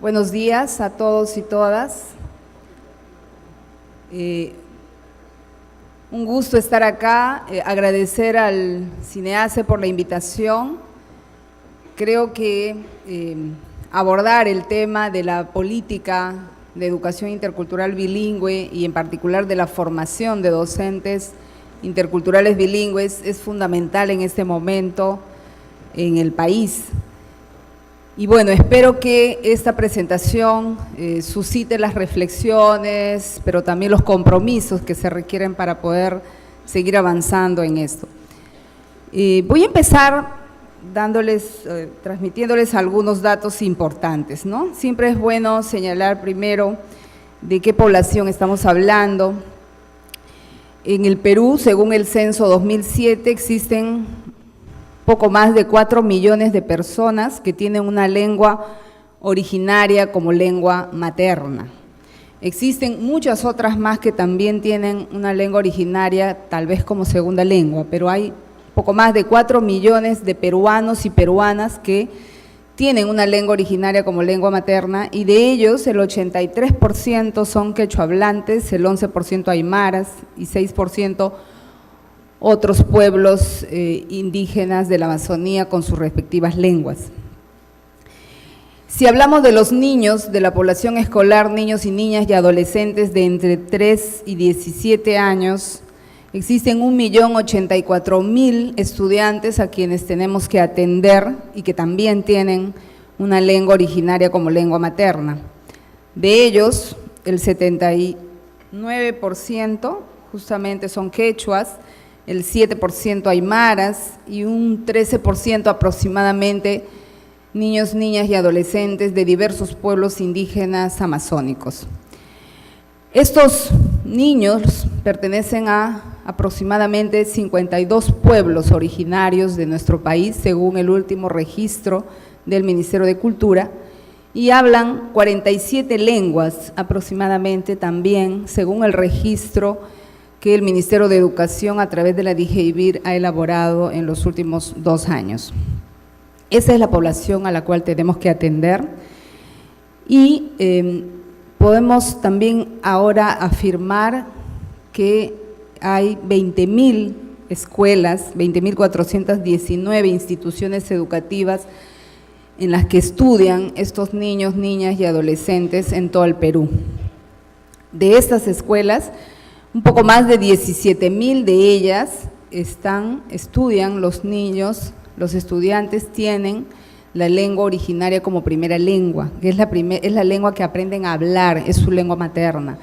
Buenos días a todos y todas. Un gusto estar acá, agradecer al CINEACE por la invitación. Creo que abordar el tema de la política de educación intercultural bilingüe y en particular de la formación de docentes interculturales bilingües es fundamental en este momento en el país. Y bueno, espero que esta presentación suscite las reflexiones, pero también los compromisos que se requieren para poder seguir avanzando en esto. Voy a empezar transmitiéndoles algunos datos importantes, ¿no? Siempre es bueno señalar primero de qué población estamos hablando. En el Perú, según el censo 2007, existen poco más de 4 millones de personas que tienen una lengua originaria como lengua materna. Existen muchas otras más que también tienen una lengua originaria tal vez como segunda lengua, pero hay poco más de 4 millones de peruanos y peruanas que tienen una lengua originaria como lengua materna y de ellos el 83% son quechohablantes, el 11% aymaras y 6% otros pueblos indígenas de la Amazonía con sus respectivas lenguas. Si hablamos de los niños, de la población escolar, niños y niñas y adolescentes de entre 3 y 17 años, existen 1.084.000 estudiantes a quienes tenemos que atender y que también tienen una lengua originaria como lengua materna. De ellos, el 79% justamente son quechuas, el 7% aymaras y un 13% aproximadamente niños, niñas y adolescentes de diversos pueblos indígenas amazónicos. Estos niños pertenecen a aproximadamente 52 pueblos originarios de nuestro país, según el último registro del Ministerio de Cultura, y hablan 47 lenguas aproximadamente también, según el registro que el Ministerio de Educación a través de la DIGEIBIR ha elaborado en los últimos 2 años. Esa es la población a la cual tenemos que atender y podemos también ahora afirmar que hay 20.000 escuelas, 20.419 instituciones educativas en las que estudian estos niños, niñas y adolescentes en todo el Perú. De estas escuelas, un poco más de 17.000 de ellas estudian los niños, los estudiantes tienen la lengua originaria como primera lengua, que es la lengua que aprenden a hablar, es su lengua materna.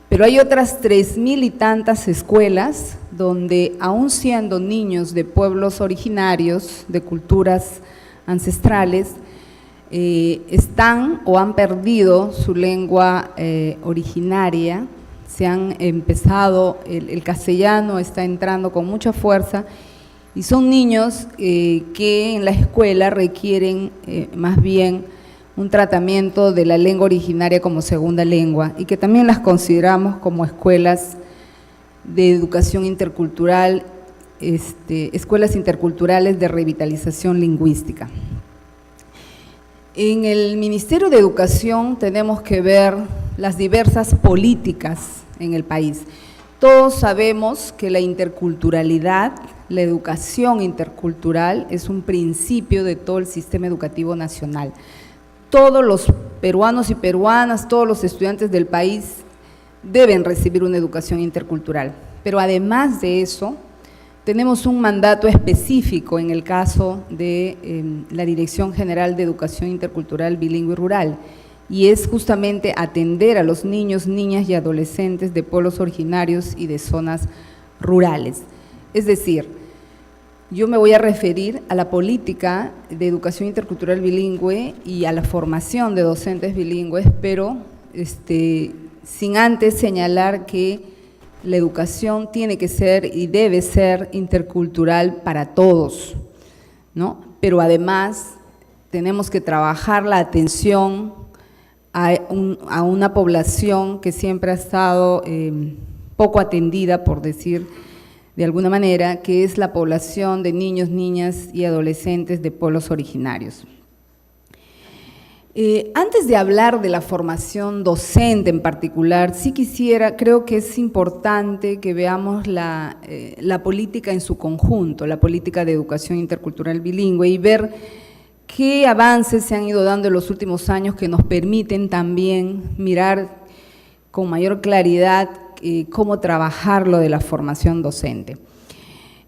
Pero hay otras 3.000 y tantas escuelas donde, aún siendo niños de pueblos originarios, de culturas ancestrales, están o han perdido su lengua originaria. Se han empezado, el castellano está entrando con mucha fuerza y son niños que en la escuela requieren más bien un tratamiento de la lengua originaria como segunda lengua y que también las consideramos como escuelas de educación intercultural, escuelas interculturales de revitalización lingüística. En el Ministerio de Educación tenemos que ver las diversas políticas en el país. Todos sabemos que la interculturalidad, la educación intercultural es un principio de todo el sistema educativo nacional. Todos los peruanos y peruanas, todos los estudiantes del país deben recibir una educación intercultural. Pero además de eso, tenemos un mandato específico en el caso de la Dirección General de Educación Intercultural Bilingüe y Rural, y es justamente atender a los niños, niñas y adolescentes de pueblos originarios y de zonas rurales. Es decir, yo me voy a referir a la política de educación intercultural bilingüe y a la formación de docentes bilingües, pero sin antes señalar que la educación tiene que ser y debe ser intercultural para todos, ¿no? Pero además tenemos que trabajar la atención a una población que siempre ha estado poco atendida, por decir de alguna manera, que es la población de niños, niñas y adolescentes de pueblos originarios. Antes de hablar de la formación docente en particular, sí creo que es importante que veamos la política en su conjunto, la política de educación intercultural bilingüe, y ver qué avances se han ido dando en los últimos años que nos permiten también mirar con mayor claridad cómo trabajar lo de la formación docente.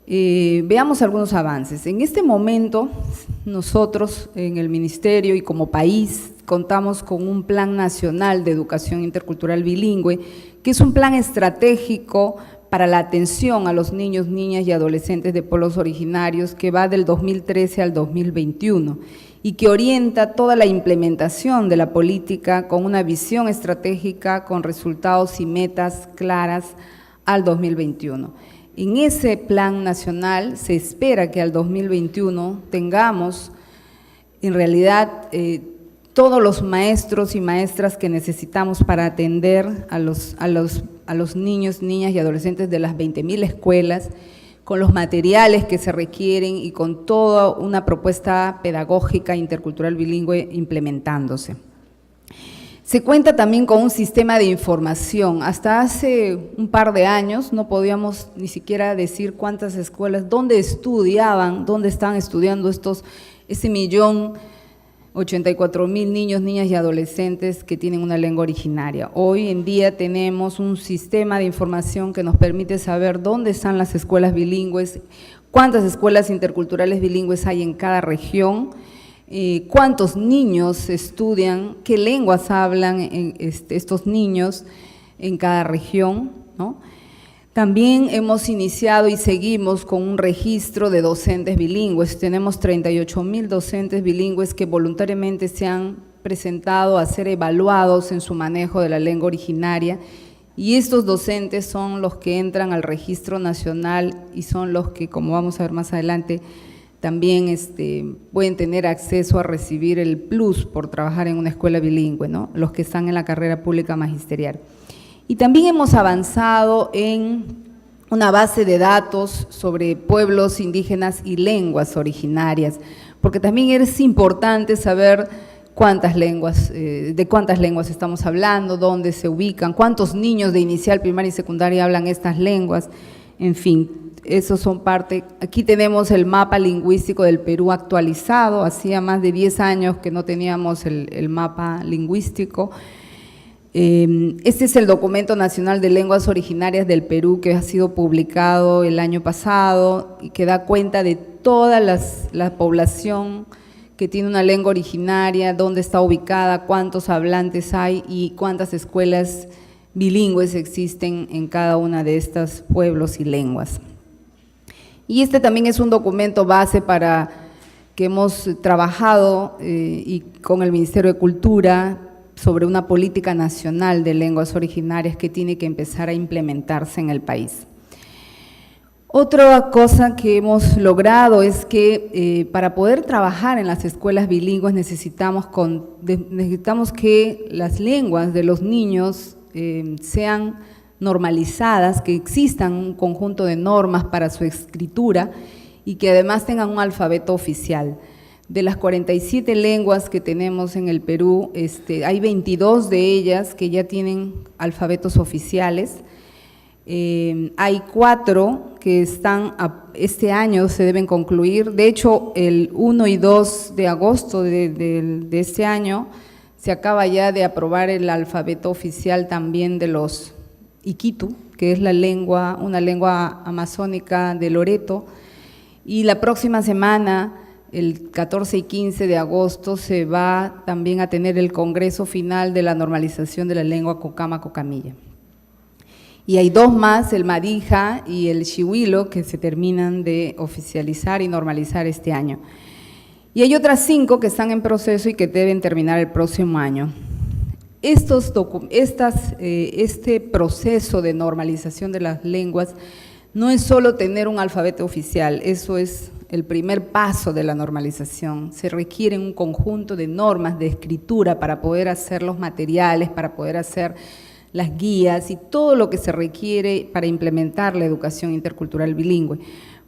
Veamos algunos avances. En este momento, nosotros en el Ministerio y como país contamos con un Plan Nacional de Educación Intercultural Bilingüe, que es un plan estratégico para la atención a los niños, niñas y adolescentes de pueblos originarios que va del 2013 al 2021 y que orienta toda la implementación de la política con una visión estratégica, con resultados y metas claras al 2021. En ese plan nacional se espera que al 2021 tengamos en realidad todos los maestros y maestras que necesitamos para atender a los niños, niñas y adolescentes de las 20.000 escuelas, con los materiales que se requieren y con toda una propuesta pedagógica intercultural bilingüe implementándose. Se cuenta también con un sistema de información. Hasta hace un par de años no podíamos ni siquiera decir cuántas escuelas, dónde estudiaban, dónde están estudiando ese 1.084.000 niños, niñas y adolescentes que tienen una lengua originaria. Hoy en día tenemos un sistema de información que nos permite saber dónde están las escuelas bilingües, cuántas escuelas interculturales bilingües hay en cada región, cuántos niños estudian, qué lenguas hablan estos niños en cada región, ¿no? También hemos iniciado y seguimos con un registro de docentes bilingües. Tenemos 38.000 docentes bilingües que voluntariamente se han presentado a ser evaluados en su manejo de la lengua originaria, y estos docentes son los que entran al registro nacional y son los que, como vamos a ver más adelante, también pueden tener acceso a recibir el plus por trabajar en una escuela bilingüe, ¿no? Los que están en la carrera pública magisterial. Y también hemos avanzado en una base de datos sobre pueblos indígenas y lenguas originarias, porque también es importante saber de cuántas lenguas estamos hablando, dónde se ubican, cuántos niños de inicial, primaria y secundaria hablan estas lenguas, en fin. Esos son parte. Aquí tenemos el mapa lingüístico del Perú actualizado. Hacía más de 10 años que no teníamos el mapa lingüístico. Este es el Documento Nacional de Lenguas Originarias del Perú, que ha sido publicado el año pasado y que da cuenta de toda la población que tiene una lengua originaria, dónde está ubicada, cuántos hablantes hay y cuántas escuelas bilingües existen en cada una de estos pueblos y lenguas. Y este también es un documento base que hemos trabajado y con el Ministerio de Cultura sobre una política nacional de lenguas originarias que tiene que empezar a implementarse en el país. Otra cosa que hemos logrado es que para poder trabajar en las escuelas bilingües necesitamos que las lenguas de los niños sean normalizadas, que existan un conjunto de normas para su escritura y que además tengan un alfabeto oficial. De las 47 lenguas que tenemos en el Perú, hay 22 de ellas que ya tienen alfabetos oficiales. Hay 4 que este año se deben concluir. De hecho, el 1 y 2 de agosto de este año se acaba ya de aprobar el alfabeto oficial también de los Iquitu, que es una lengua amazónica de Loreto, y la próxima semana, el 14 y 15 de agosto, se va también a tener el Congreso Final de la Normalización de la Lengua Cocama-Cocamilla. Y hay 2 más, el Marija y el Xihuilo, que se terminan de oficializar y normalizar este año. Y hay otras 5 que están en proceso y que deben terminar el próximo año. Este proceso de normalización de las lenguas no es solo tener un alfabeto oficial, eso es el primer paso de la normalización. Se requiere un conjunto de normas de escritura para poder hacer los materiales, para poder hacer las guías y todo lo que se requiere para implementar la educación intercultural bilingüe.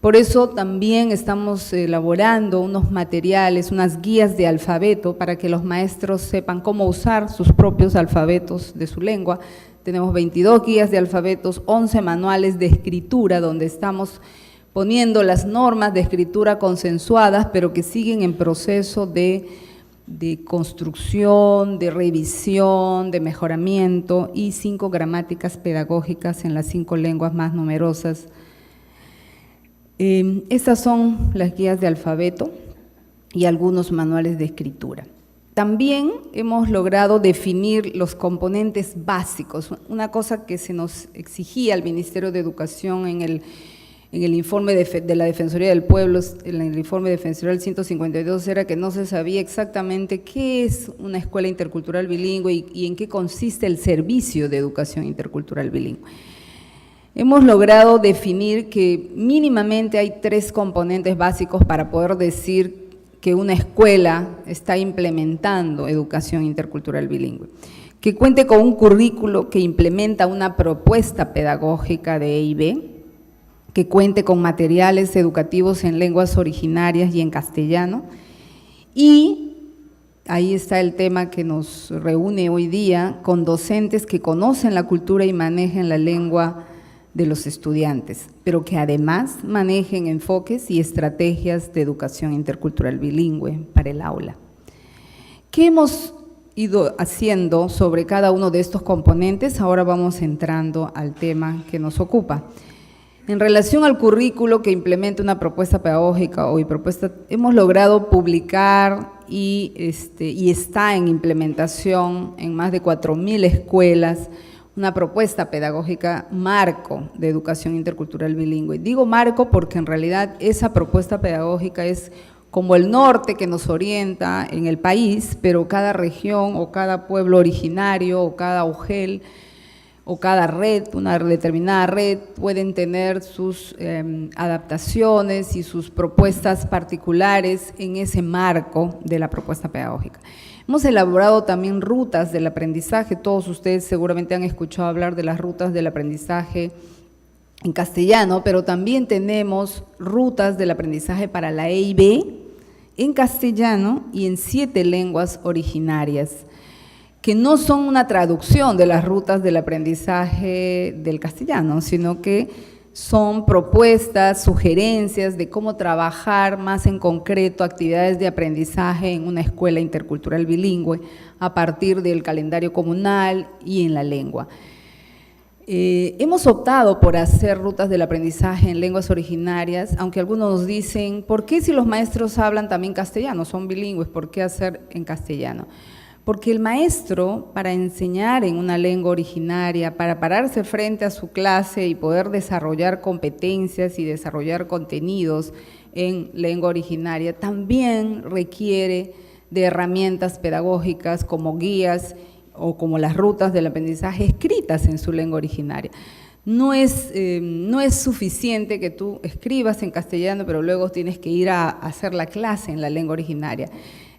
Por eso también estamos elaborando unos materiales, unas guías de alfabeto para que los maestros sepan cómo usar sus propios alfabetos de su lengua. Tenemos 22 guías de alfabetos, 11 manuales de escritura, donde estamos poniendo las normas de escritura consensuadas, pero que siguen en proceso de construcción, de revisión, de mejoramiento, y 5 gramáticas pedagógicas en las 5 lenguas más numerosas. Estas son las guías de alfabeto y algunos manuales de escritura. También hemos logrado definir los componentes básicos, una cosa que se nos exigía al Ministerio de Educación en el informe de la Defensoría del Pueblo, en el informe defensorial 152, era que no se sabía exactamente qué es una escuela intercultural bilingüe y en qué consiste el servicio de educación intercultural bilingüe. Hemos logrado definir que mínimamente hay 3 componentes básicos para poder decir que una escuela está implementando educación intercultural bilingüe. Que cuente con un currículo que implementa una propuesta pedagógica de EIB, que cuente con materiales educativos en lenguas originarias y en castellano, y ahí está el tema que nos reúne hoy día, con docentes que conocen la cultura y manejen la lengua de los estudiantes, pero que además manejen enfoques y estrategias de educación intercultural bilingüe para el aula. ¿Qué hemos ido haciendo sobre cada uno de estos componentes? Ahora vamos entrando al tema que nos ocupa. En relación al currículo que implementa una propuesta pedagógica hemos logrado publicar y está en implementación en más de 4.000 escuelas una propuesta pedagógica marco de educación intercultural bilingüe. Digo marco porque en realidad esa propuesta pedagógica es como el norte que nos orienta en el país, pero cada región o cada pueblo originario o cada UGEL o cada red, una determinada red, pueden tener sus adaptaciones y sus propuestas particulares en ese marco de la propuesta pedagógica. Hemos elaborado también rutas del aprendizaje. Todos ustedes seguramente han escuchado hablar de las rutas del aprendizaje en castellano, pero también tenemos rutas del aprendizaje para la EIB en castellano y en 7 lenguas originarias, que no son una traducción de las rutas del aprendizaje del castellano, sino que son propuestas, sugerencias de cómo trabajar más en concreto actividades de aprendizaje en una escuela intercultural bilingüe a partir del calendario comunal y en la lengua. Hemos optado por hacer rutas del aprendizaje en lenguas originarias, aunque algunos nos dicen, ¿por qué si los maestros hablan también castellano, son bilingües, por qué hacer en castellano? Porque el maestro, para enseñar en una lengua originaria, para pararse frente a su clase y poder desarrollar competencias y desarrollar contenidos en lengua originaria, también requiere de herramientas pedagógicas como guías o como las rutas del aprendizaje escritas en su lengua originaria. No es suficiente que tú escribas en castellano, pero luego tienes que ir a hacer la clase en la lengua originaria.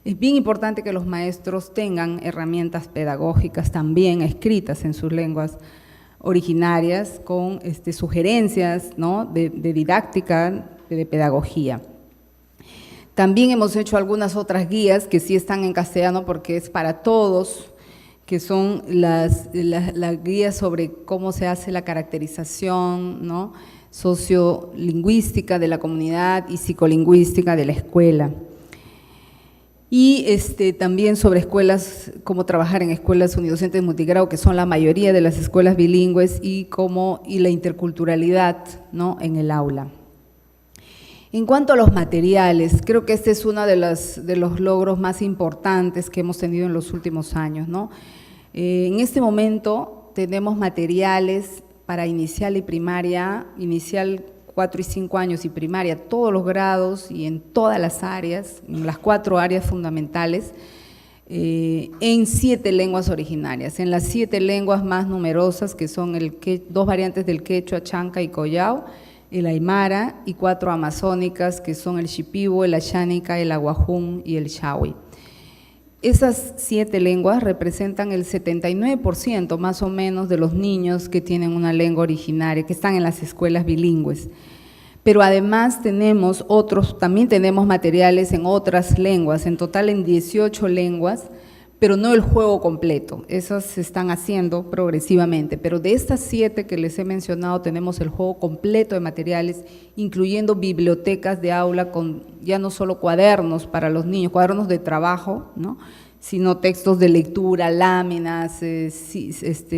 Es bien importante que los maestros tengan herramientas pedagógicas también escritas en sus lenguas originarias con sugerencias, ¿no?, de didáctica, de pedagogía. También hemos hecho algunas otras guías que sí están en castellano porque es para todos, que son las guías sobre cómo se hace la caracterización, ¿no?, sociolingüística de la comunidad y psicolingüística de la escuela. Y también sobre escuelas, cómo trabajar en escuelas unidocentes multigrado, que son la mayoría de las escuelas bilingües, y la interculturalidad, ¿no?, en el aula. En cuanto a los materiales, creo que este es uno de los logros más importantes que hemos tenido en los últimos años, ¿no? En este momento tenemos materiales para inicial y primaria, inicial 4 y 5 años y primaria, todos los grados y en todas las áreas, en las 4 áreas fundamentales, en 7 lenguas originarias, en las 7 lenguas más numerosas, que son 2 variantes del quechua, chanca y collao, el aymara, y 4 amazónicas, que son el shipibo, el ashánica, el aguajún y el shawi. Esas 7 lenguas representan el 79% más o menos de los niños que tienen una lengua originaria, que están en las escuelas bilingües. pero además también tenemos materiales en otras lenguas, en total en 18 lenguas, pero no el juego completo, esas se están haciendo progresivamente, pero de estas 7 que les he mencionado tenemos el juego completo de materiales, incluyendo bibliotecas de aula con ya no solo cuadernos para los niños, cuadernos de trabajo, ¿no?, sino textos de lectura, láminas,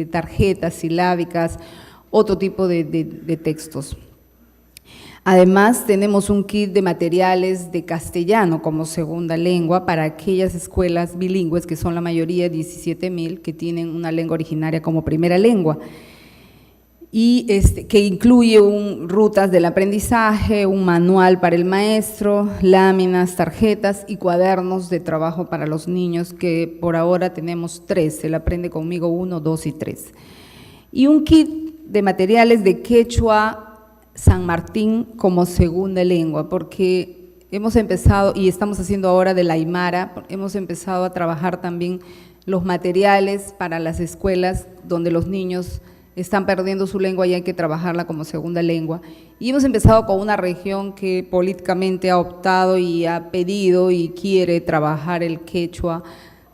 tarjetas silábicas, otro tipo de textos. Además, tenemos un kit de materiales de castellano como segunda lengua para aquellas escuelas bilingües, que son la mayoría, 17,000, que tienen una lengua originaria como primera lengua, y que incluye rutas del aprendizaje, un manual para el maestro, láminas, tarjetas y cuadernos de trabajo para los niños, que por ahora tenemos 3, el Aprende Conmigo 1, 2 y 3. Y un kit de materiales de quechua San Martín como segunda lengua, porque hemos empezado y estamos haciendo ahora del aymara, hemos empezado a trabajar también los materiales para las escuelas donde los niños están perdiendo su lengua y hay que trabajarla como segunda lengua. Y hemos empezado con una región que políticamente ha optado y ha pedido y quiere trabajar el quechua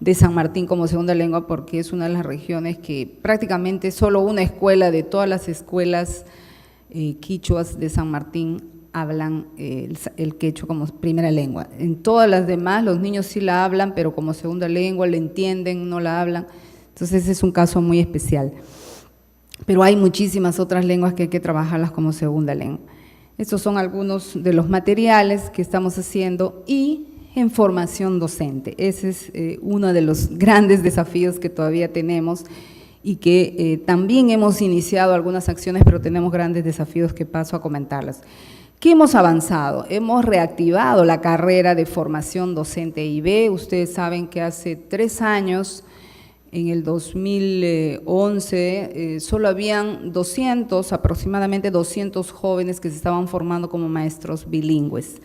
de San Martín como segunda lengua, porque es una de las regiones que prácticamente solo una escuela de todas las escuelas quichuas de San Martín hablan el quechua como primera lengua. En todas las demás los niños sí la hablan, pero como segunda lengua, la entienden, no la hablan. Entonces ese es un caso muy especial. Pero hay muchísimas otras lenguas que hay que trabajarlas como segunda lengua. Estos son algunos de los materiales que estamos haciendo y en formación docente. Ese es uno de los grandes desafíos que todavía tenemos y que también hemos iniciado algunas acciones, pero tenemos grandes desafíos que paso a comentarlas. ¿Qué hemos avanzado? Hemos reactivado la carrera de formación docente IB. Ustedes saben que hace 3 años, en el 2011, solo habían aproximadamente 200 jóvenes que se estaban formando como maestros bilingües,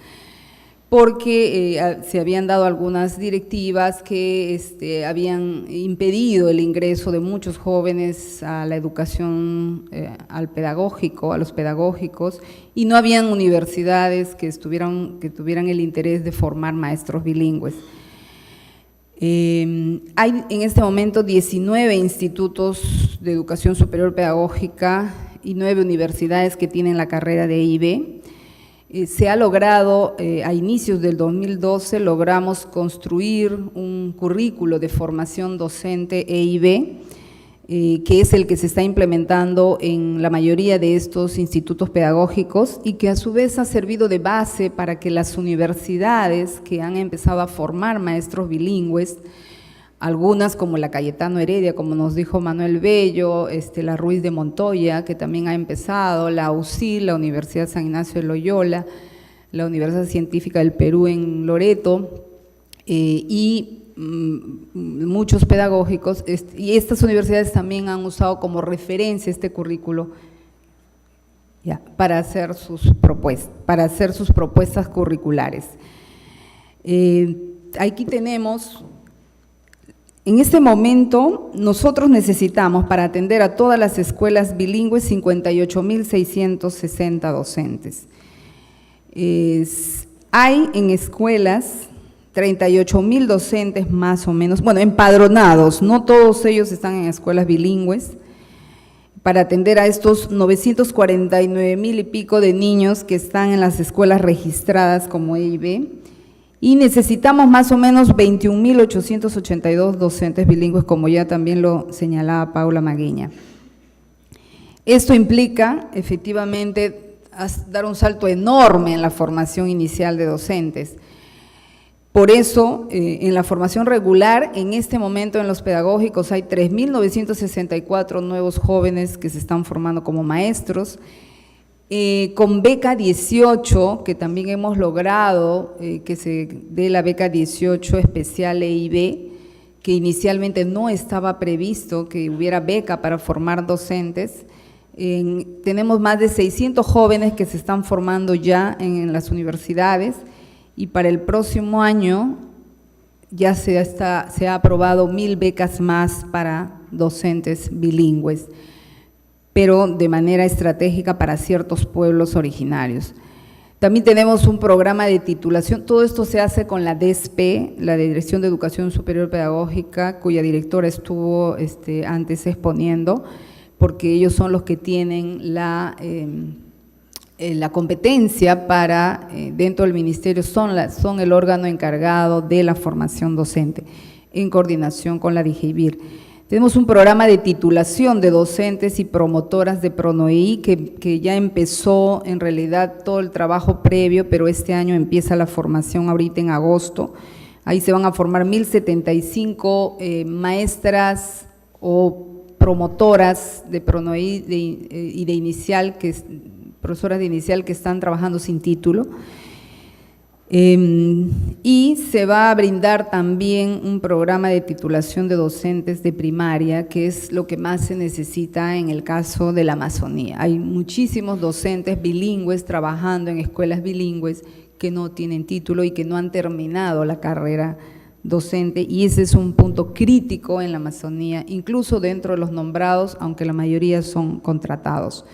porque se habían dado algunas directivas que habían impedido el ingreso de muchos jóvenes a la educación, a los pedagógicos, y no habían universidades que tuvieran el interés de formar maestros bilingües. Hay en este momento 19 institutos de educación superior pedagógica y 9 universidades que tienen la carrera de EIB. Se ha logrado, a inicios del 2012, logramos construir un currículo de formación docente EIB, que es el que se está implementando en la mayoría de estos institutos pedagógicos y que a su vez ha servido de base para que las universidades que han empezado a formar maestros bilingües, algunas como la Cayetano Heredia, como nos dijo Manuel Bello, la Ruiz de Montoya, que también ha empezado, la UCI, la Universidad San Ignacio de Loyola, la Universidad Científica del Perú en Loreto, y muchos pedagógicos, y estas universidades también han usado como referencia este currículo para hacer sus propuestas curriculares. Aquí tenemos… En este momento, nosotros necesitamos para atender a todas las escuelas bilingües 58,660 docentes. Hay en escuelas 38,000 docentes más o menos, bueno, empadronados, no todos ellos están en escuelas bilingües, para atender a estos 949,000 y pico de niños que están en las escuelas registradas como EIB. Y necesitamos más o menos 21,882 docentes bilingües, como ya también lo señalaba Paula Maguiña. Esto implica, efectivamente, dar un salto enorme en la formación inicial de docentes. Por eso, en la formación regular, en este momento en los pedagógicos hay 3,964 nuevos jóvenes que se están formando como maestros. Con beca 18, que también hemos logrado que se dé la beca 18 especial EIB, que inicialmente no estaba previsto que hubiera beca para formar docentes. Tenemos más de 600 jóvenes que se están formando ya en las universidades y para el próximo año ya se ha aprobado 1,000 becas más para docentes bilingües, pero de manera estratégica para ciertos pueblos originarios. También tenemos un programa de titulación, todo esto se hace con la DESPE, la Dirección de Educación Superior Pedagógica, cuya directora estuvo antes exponiendo, porque ellos son los que tienen la competencia para, dentro del ministerio, son el órgano encargado de la formación docente, en coordinación con la DIGEIBIR. Tenemos un programa de titulación de docentes y promotoras de PRONOEI que ya empezó en realidad todo el trabajo previo, pero este año empieza la formación ahorita en agosto. Ahí se van a formar 1075 maestras o promotoras de PRONOEI y de inicial, profesoras de inicial que están trabajando sin título. Y se va a brindar también un programa de titulación de docentes de primaria, que es lo que más se necesita en el caso de la Amazonía. Hay muchísimos docentes bilingües trabajando en escuelas bilingües que no tienen título y que no han terminado la carrera docente, y ese es un punto crítico en la Amazonía, incluso dentro de los nombrados, aunque la mayoría son contratados.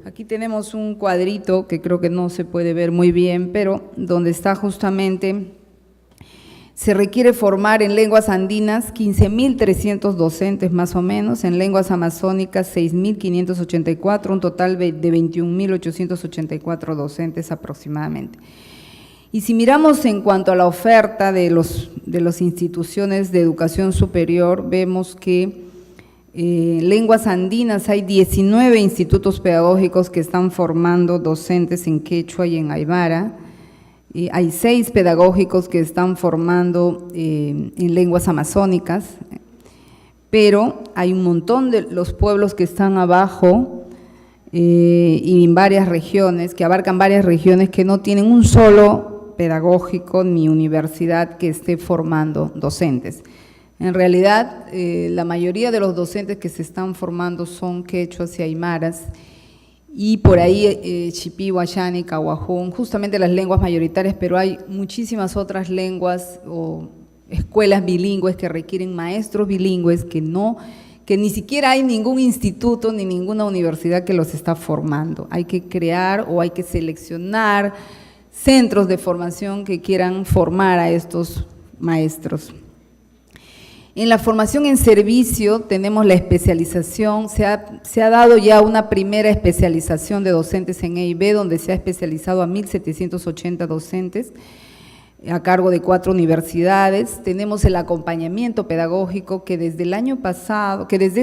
Aquí tenemos un cuadrito que creo que no se puede ver muy bien, pero donde está justamente, se requiere formar en lenguas andinas 15.300 docentes más o menos, en lenguas amazónicas 6.584, un total de 21.884 docentes aproximadamente. Y si miramos en cuanto a la oferta de las instituciones de educación superior, vemos que lenguas andinas hay 19 institutos pedagógicos que están formando docentes en quechua y en aymara, hay 6 pedagógicos que están formando en lenguas amazónicas, pero hay un montón de los pueblos que están abajo y en varias regiones, que abarcan varias regiones que no tienen un solo pedagógico ni universidad que esté formando docentes. En realidad, la mayoría de los docentes que se están formando son quechuas y aymaras, y por ahí chipí, huayani, caguajún, justamente las lenguas mayoritarias, pero hay muchísimas otras lenguas o escuelas bilingües que requieren maestros bilingües que ni siquiera hay ningún instituto ni ninguna universidad que los está formando. Hay que crear o hay que seleccionar centros de formación que quieran formar a estos maestros. En la formación en servicio tenemos la especialización, se ha dado ya una primera especialización de docentes en EIB, donde se ha especializado a 1.780 docentes a cargo de 4 universidades. Tenemos el acompañamiento pedagógico que desde el año pasado, desde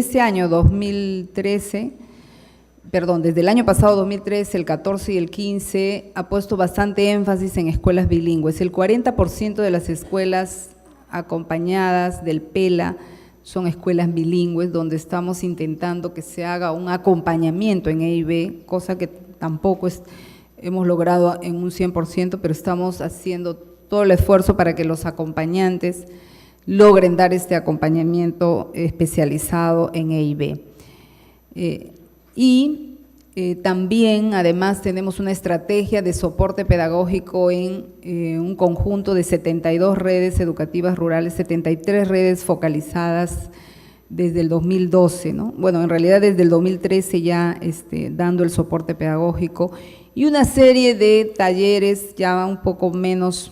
el año pasado 2013, el 14 y el 15, ha puesto bastante énfasis en escuelas bilingües. El 40% de las escuelas acompañadas del PELA son escuelas bilingües, donde estamos intentando que se haga un acompañamiento en EIB, cosa que tampoco hemos logrado en un 100%, pero estamos haciendo todo el esfuerzo para que los acompañantes logren dar este acompañamiento especializado en EIB. También, además, tenemos una estrategia de soporte pedagógico en un conjunto de 72 redes educativas rurales, 73 redes focalizadas desde el 2012, ¿no? Bueno, en realidad desde el 2013 ya dando el soporte pedagógico, y una serie de talleres ya un poco menos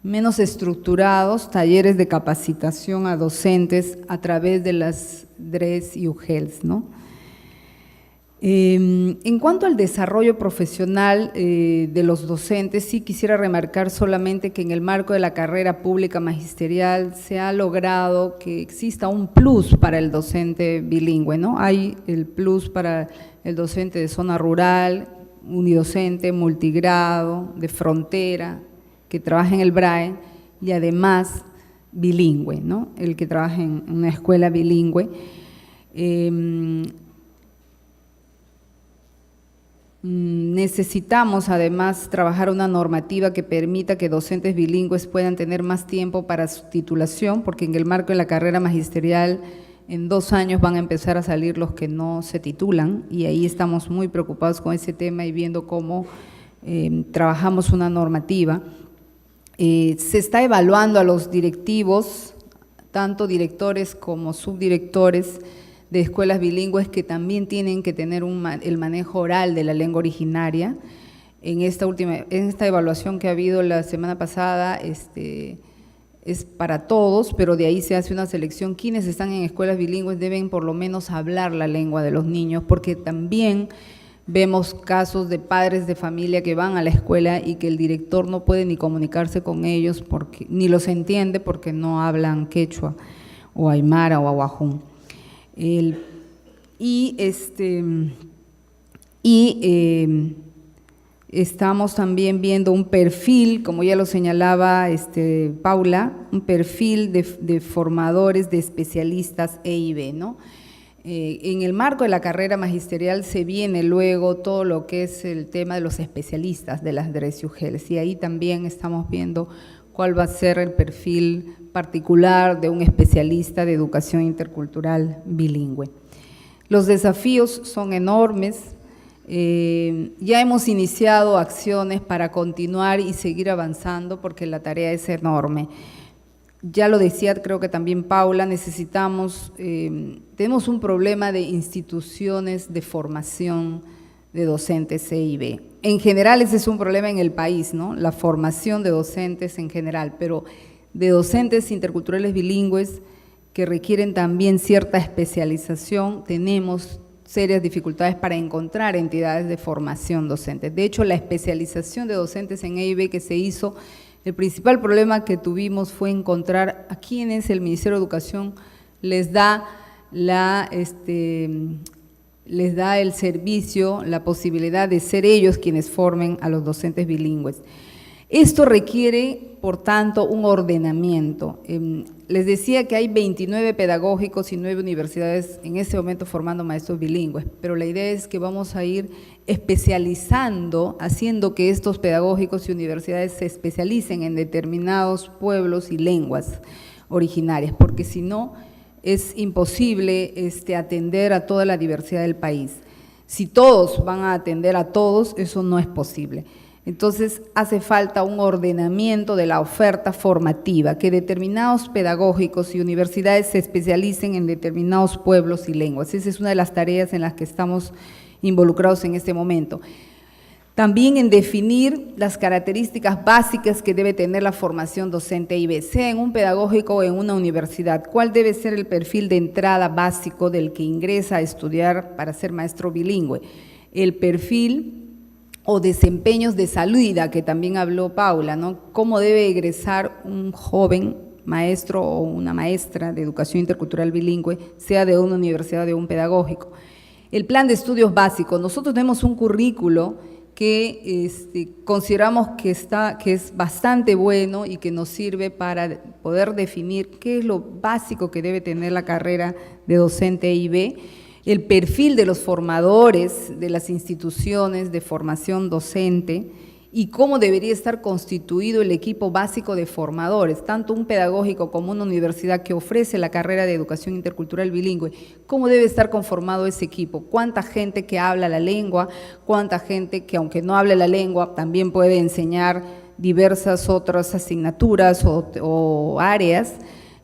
menos estructurados, talleres de capacitación a docentes a través de las DRES y UGELS, ¿no? En cuanto al desarrollo profesional de los docentes, sí quisiera remarcar solamente que en el marco de la carrera pública magisterial se ha logrado que exista un plus para el docente bilingüe, ¿no? Hay el plus para el docente de zona rural, unidocente, multigrado, de frontera, que trabaja en el BRAE, y además bilingüe, ¿no? El que trabaja en una escuela bilingüe. Necesitamos además trabajar una normativa que permita que docentes bilingües puedan tener más tiempo para su titulación, porque en el marco de la carrera magisterial en 2 años van a empezar a salir los que no se titulan, y ahí estamos muy preocupados con ese tema y viendo cómo trabajamos una normativa. Se está evaluando a los directivos, tanto directores como subdirectores de escuelas bilingües que también tienen que tener el manejo oral de la lengua originaria. En esta evaluación que ha habido la semana pasada, es para todos, pero de ahí se hace una selección. Quienes están en escuelas bilingües deben por lo menos hablar la lengua de los niños, porque también vemos casos de padres de familia que van a la escuela y que el director no puede ni comunicarse con ellos, ni los entiende porque no hablan quechua o aymara o ahuajún. Estamos también viendo un perfil, como ya lo señalaba Paula, un perfil de formadores, de especialistas EIB, ¿no? En el marco de la carrera magisterial se viene luego todo lo que es el tema de los especialistas de las DRESUGELs, y ahí también estamos viendo cuál va a ser el perfil particular de un especialista de educación intercultural bilingüe. Los desafíos son enormes. Ya hemos iniciado acciones para continuar y seguir avanzando porque la tarea es enorme. Ya lo decía, creo que también Paula, tenemos un problema de instituciones de formación de docentes EIB. En general ese es un problema en el país, ¿no? La formación de docentes en general, pero de docentes interculturales bilingües que requieren también cierta especialización, tenemos serias dificultades para encontrar entidades de formación docente. De hecho, la especialización de docentes en EIB que se hizo, el principal problema que tuvimos fue encontrar a quienes el Ministerio de Educación les da el servicio, la posibilidad de ser ellos quienes formen a los docentes bilingües. Esto requiere, por tanto, un ordenamiento. Les decía que hay 29 pedagógicos y 9 universidades en este momento formando maestros bilingües, pero la idea es que vamos a ir especializando, haciendo que estos pedagógicos y universidades se especialicen en determinados pueblos y lenguas originarias, porque si no es imposible atender a toda la diversidad del país. Si todos van a atender a todos, eso no es posible. Entonces, hace falta un ordenamiento de la oferta formativa, que determinados pedagógicos y universidades se especialicen en determinados pueblos y lenguas. Esa es una de las tareas en las que estamos involucrados en este momento. También en definir las características básicas que debe tener la formación docente EIB, sea en un pedagógico o en una universidad. ¿Cuál debe ser el perfil de entrada básico del que ingresa a estudiar para ser maestro bilingüe? El perfil o desempeños de salida, que también habló Paula, ¿no? ¿Cómo debe egresar un joven maestro o una maestra de educación intercultural bilingüe, sea de una universidad o de un pedagógico? El plan de estudios básicos. Nosotros tenemos un currículo que consideramos que es bastante bueno y que nos sirve para poder definir qué es lo básico que debe tener la carrera de docente EIB, el perfil de los formadores de las instituciones de formación docente y cómo debería estar constituido el equipo básico de formadores, tanto un pedagógico como una universidad que ofrece la carrera de educación intercultural bilingüe, cómo debe estar conformado ese equipo, cuánta gente que habla la lengua, cuánta gente que aunque no hable la lengua también puede enseñar diversas otras asignaturas o áreas.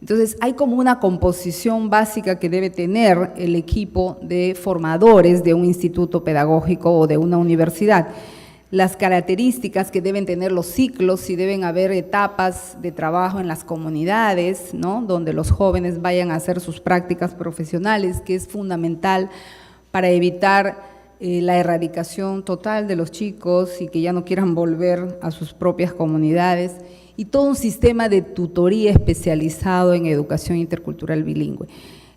Entonces, hay como una composición básica que debe tener el equipo de formadores de un instituto pedagógico o de una universidad. Las características que deben tener los ciclos, si deben haber etapas de trabajo en las comunidades, ¿no? Donde los jóvenes vayan a hacer sus prácticas profesionales, que es fundamental para evitar la erradicación total de los chicos y que ya no quieran volver a sus propias comunidades, y todo un sistema de tutoría especializado en educación intercultural bilingüe.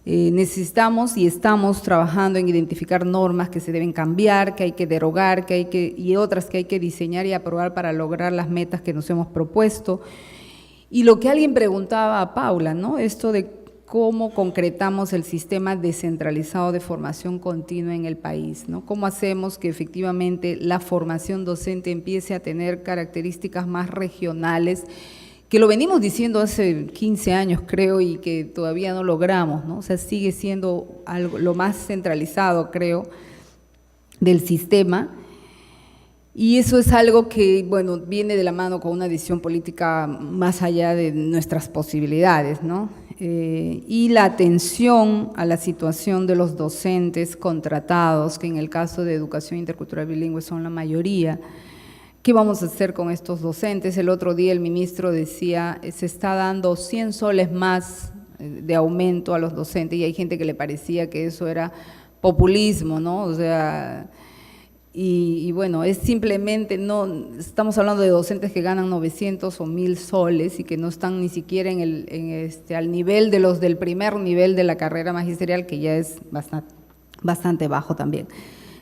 Necesitamos y estamos trabajando en identificar normas que se deben cambiar, que hay que derogar, y otras que hay que diseñar y aprobar para lograr las metas que nos hemos propuesto. Y lo que alguien preguntaba a Paula, ¿no? Esto de cómo concretamos el sistema descentralizado de formación continua en el país, ¿no? ¿Cómo hacemos que efectivamente la formación docente empiece a tener características más regionales, que lo venimos diciendo hace 15 años creo y que todavía no logramos, ¿no? O sea, sigue siendo lo más centralizado creo del sistema, y eso es algo que, bueno, viene de la mano con una decisión política más allá de nuestras posibilidades, ¿no? y la atención a la situación de los docentes contratados, que en el caso de educación intercultural bilingüe son la mayoría. ¿Qué vamos a hacer con estos docentes? El otro día el ministro decía, se está dando 100 soles más de aumento a los docentes, y hay gente que le parecía que eso era populismo, ¿no? O sea, y bueno, es simplemente, no, estamos hablando de docentes que ganan 900 o 1000 soles y que no están ni siquiera al nivel de los del primer nivel de la carrera magisterial, que ya es bastante bajo también.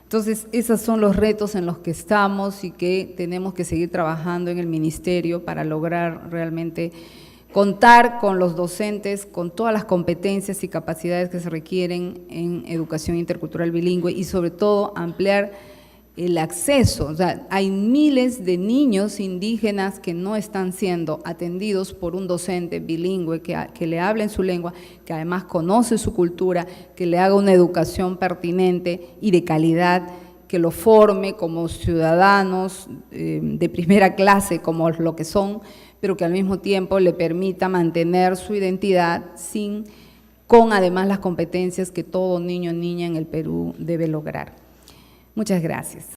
Entonces, esos son los retos en los que estamos y que tenemos que seguir trabajando en el ministerio para lograr realmente contar con los docentes, con todas las competencias y capacidades que se requieren en educación intercultural bilingüe y sobre todo ampliar el acceso. O sea, hay miles de niños indígenas que no están siendo atendidos por un docente bilingüe que le hable en su lengua, que además conoce su cultura, que le haga una educación pertinente y de calidad, que lo forme como ciudadanos de primera clase, como lo que son, pero que al mismo tiempo le permita mantener su identidad con además las competencias que todo niño o niña en el Perú debe lograr. Muchas gracias.